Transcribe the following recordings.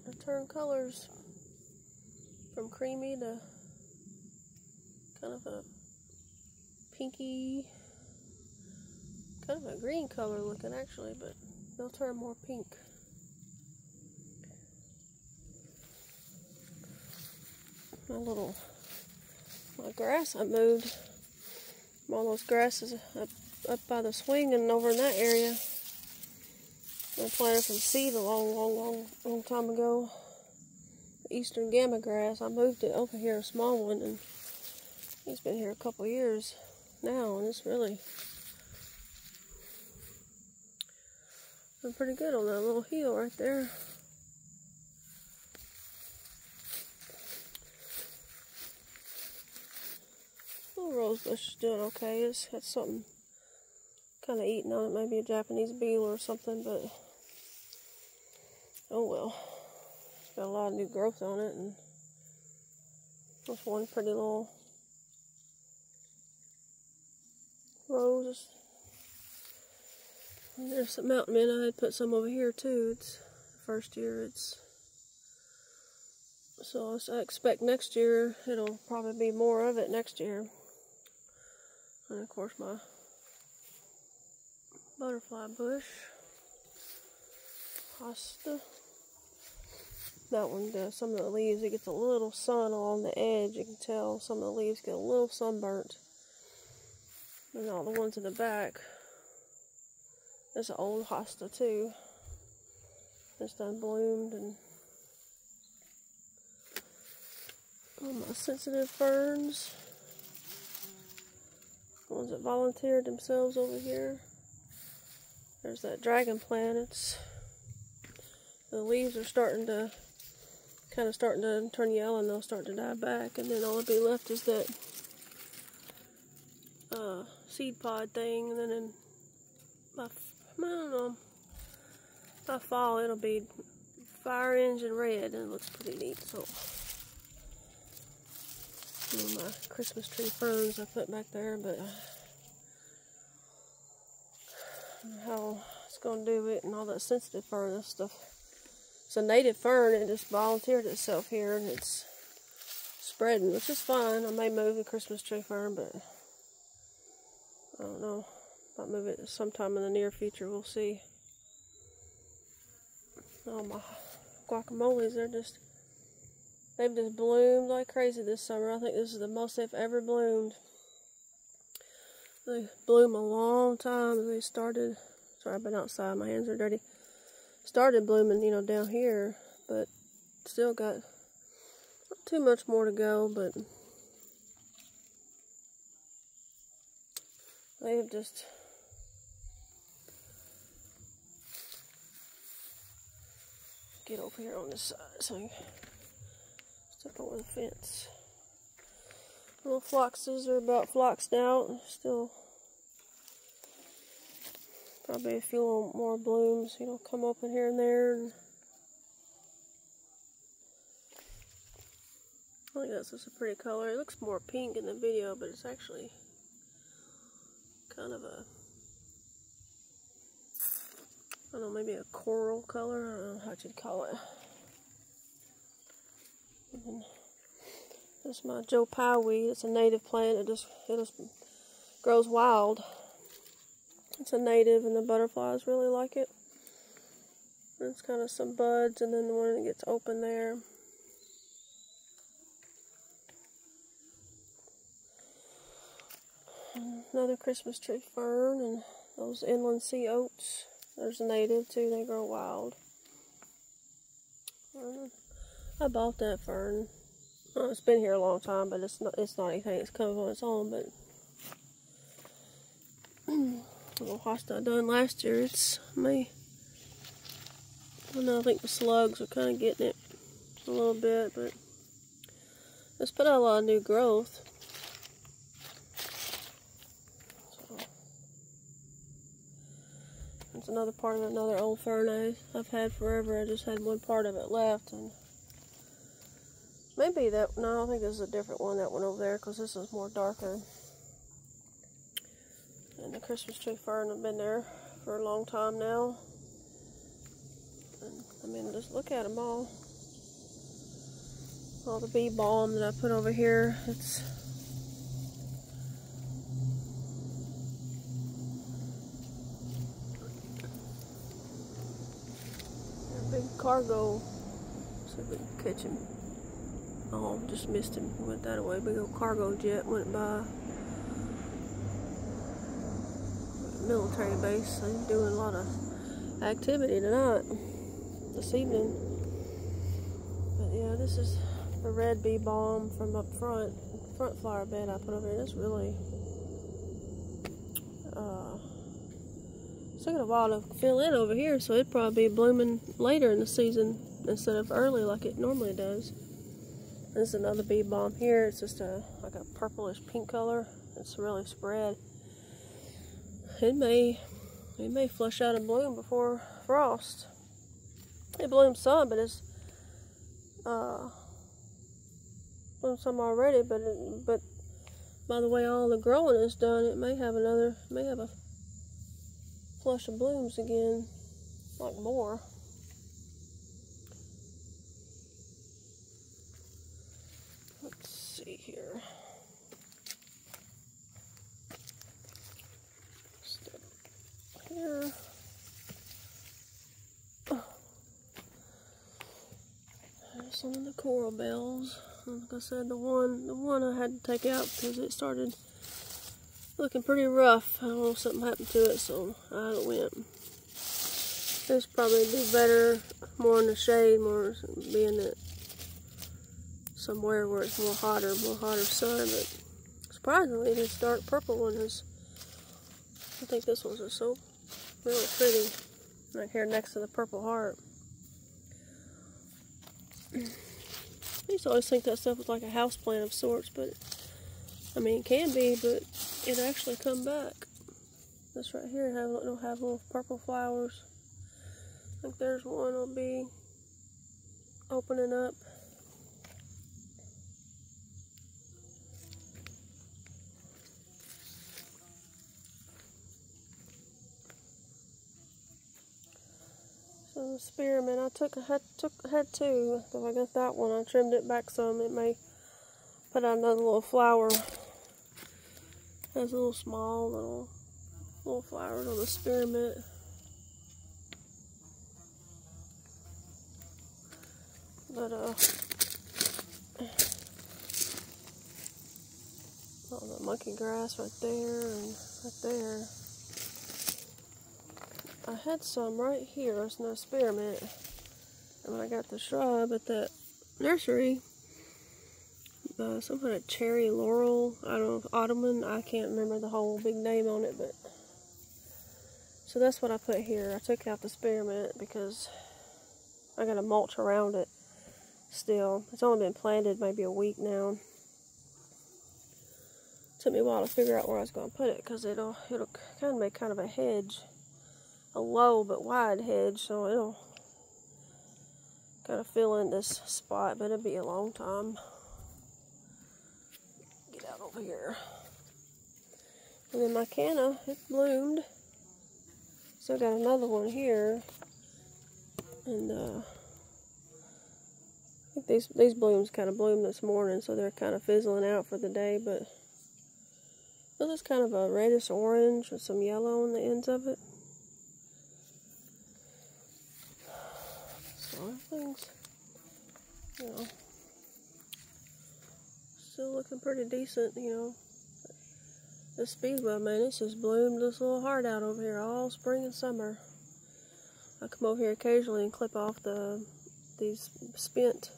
I turn colors from creamy to kind of a pinky, kind of a green color looking actually, but they'll turn more pink. My grass I moved, all those grasses up by the swing and over in that area. I planted from seed a long time ago. The Eastern Gamma grass. I moved it over here, a small one, and he's been here a couple years now, and it's really been pretty good on that little hill right there. Little rose bush is doing okay. It's got something kind of eating on it, maybe a Japanese beetle or something, but oh well. It's got a lot of new growth on it, and there's one pretty little rose. And there's some mountain mint. I had put some over here too. It's the first year. So I expect next year it'll probably be more of it next year. And of course my butterfly bush, hosta. That one does. Some of the leaves, it gets a little sun along the edge. You can tell some of the leaves get a little sunburnt. And all the ones in the back. There's an old hosta too. It's done bloomed, and all my sensitive ferns. The ones that volunteered themselves over here. There's that dragon plant. The leaves are starting to turn yellow, and they'll start to die back, and then all that'll be left is that seed pod thing, and then by fall it'll be fire engine red, and it looks pretty neat. So my Christmas tree ferns I put back there, but I don't know how it's gonna do it, and all that sensitive fern and stuff. It's a native fern, and it just volunteered itself here, and it's spreading, which is fine. I may move the Christmas tree fern, but I don't know. I'll move it sometime in the near future. We'll see. Oh, my guacamoles, they've just bloomed like crazy this summer. I think this is the most they've ever bloomed. They bloom a long time. They started, sorry, I've been outside, my hands are dirty. Started blooming, down here, but still got not too much more to go, but they have just get over here on this side so you step over the fence. Little phloxes are about floxed out. Still probably a few little more blooms, come open here and there. And I think that's just a pretty color. It looks more pink in the video, but it's actually kind of a, I don't know, maybe a coral color. I don't know how you'd call it. And then this is my Joe Pye weed. It's a native plant. It just grows wild. It's a native, and the butterflies really like it. There's kind of some buds, and then the one that gets open there. Another Christmas tree fern, and those inland sea oats. There's a native too. They grow wild. I bought that fern. Well, it's been here a long time, but it's not anything that's come on its own. But little hosta I done last year. It's me. I don't know. I think the slugs are kind of getting it a little bit, but it's put out a lot of new growth. It's another part of another old fern I've had forever. I just had one part of it left, and maybe that, no, I think this is a different one, that one over there, because this is more darker. And the Christmas tree fern have been there for a long time now. And I mean, just look at them all. all the bee balm that I put over here. It's a big cargo. So we can catch him. Oh, just missed him. He went that way. Big old cargo jet went by. Military base. I'm doing a lot of activity tonight, this evening. But yeah, this is the red bee balm from up front flower bed I put over here. It's really it's taking a while to fill in over here, so it'd probably be blooming later in the season instead of early like it normally does. This is another bee balm here. It's just like a purplish pink color. It's really spread. It may flush out and bloom before frost. It blooms some, but it's bloomed some already. But by the way all the growing is done, it may have a flush of blooms again, like more. Let's see here. Step here. There's some of the coral bells. Like I said, the one I had to take out because it started looking pretty rough. I don't know if something happened to it, so out it went. This probably do better more in the shade, more being that somewhere where it's more hotter sun. But surprisingly, this dark purple one is. I think this one's just so really pretty, right here next to the purple heart. I used to always think that stuff was like a house plant of sorts, but I mean, it can be, but it actually come back. This right here it'll have little purple flowers. I think there's one will be opening up. So the spearmint, I had two. So I got that one. I trimmed it back some. It may put out another little flower. Has a little small little flowers on the spearmint. But oh, the monkey grass right there and right there. I had some right here. There's no spearmint. And when I got the shrub at that nursery, some kind of cherry laurel, I don't know, ottoman, I can't remember the whole big name on it, but so that's what I put here. I took out the spearmint because I got to mulch around it still. It's only been planted maybe a week now. Took me a while to figure out where I was going to put it because it'll kind of make kind of a hedge, a low but wide hedge, so it'll kind of fill in this spot, but it'll be a long time. Get out over here. And then my canna, it bloomed. Still got another one here. And I think these blooms kind of bloomed this morning, so they're kind of fizzling out for the day, but this is kind of a reddish orange with some yellow on the ends of it. So everything's, you know, still looking pretty decent, you know. This speedwell, man, it's just bloomed this little heart out over here all spring and summer. I come over here occasionally and clip off these spent.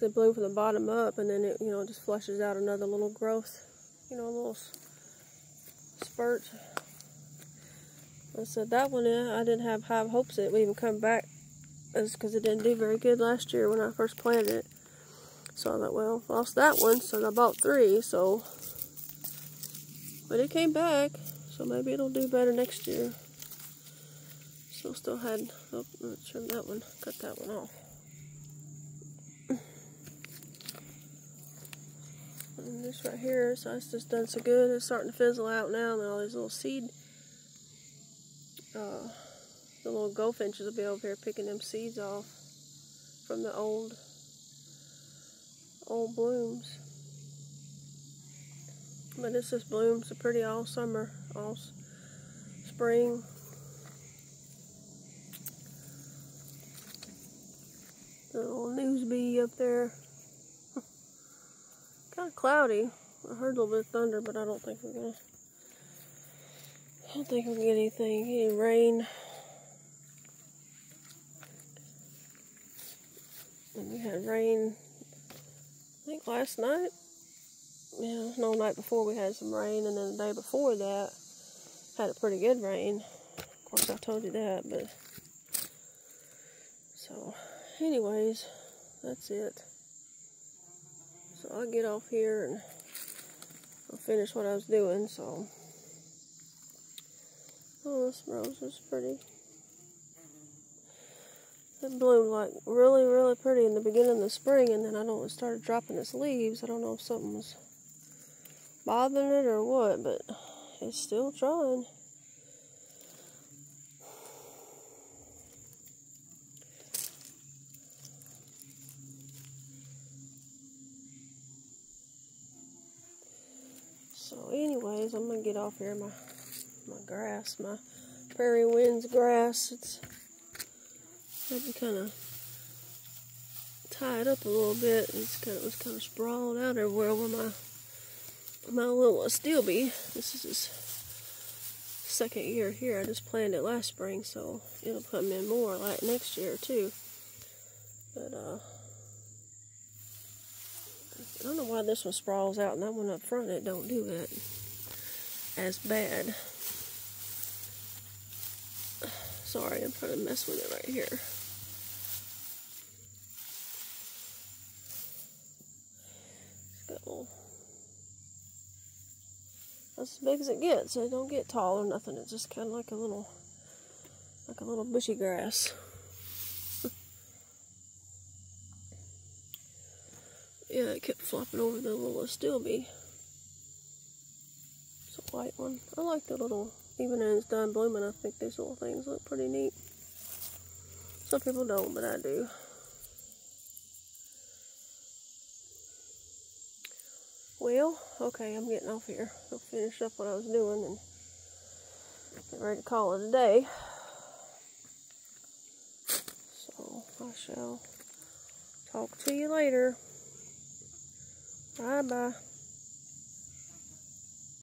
They bloom from the bottom up, and then it, you know, just flushes out another little growth, you know, a little spurt. I said that one, I didn't have high hopes that it would even come back, because it didn't do very good last year when I first planted it. So I thought, well, lost that one, so I bought 3. So, but it came back, so maybe it'll do better next year. So still had, oh, let's trim that one, cut that one off. And this right here, so it's just done so good. It's starting to fizzle out now, and all these little seed, the little goldfinches will be over here picking them seeds off from the old old blooms. But this just blooms pretty all summer, all spring. The little news bee up there. Kind of cloudy. I heard a little bit of thunder, but I don't think we're gonna get anything, any rain. And we had rain, I think last night. Yeah, no, night before we had some rain, and then the day before that had a pretty good rain. Of course, I told you that, but so, anyways, that's it. So I'll get off here and I'll finish what I was doing. So, oh, this rose is pretty. It bloomed like really, really pretty in the beginning of the spring, and then I know it started dropping its leaves. I don't know if something was bothering it or what, but it's still trying. So anyways, I'm gonna get off here. My grass, my prairie winds grass, it's had to kind of tie it up a little bit. It was kind of sprawled out everywhere where my little astilbe. This is his second year here. I just planted it last spring, so it'll come in more like next year too. But I don't know why this one sprawls out and that one up front, it don't do it as bad. Sorry, I'm trying to mess with it right here. It's got a little, that's as big as it gets. It don't get tall or nothing. It's just kind of like a little bushy grass. Yeah, it kept flopping over the little astilbe. It's a white one. I like the little, even when it's done blooming, I think these little things look pretty neat. Some people don't, but I do. Well, okay, I'm getting off here. I'll finish up what I was doing and get ready to call it a day. So, I shall talk to you later. Bye-bye.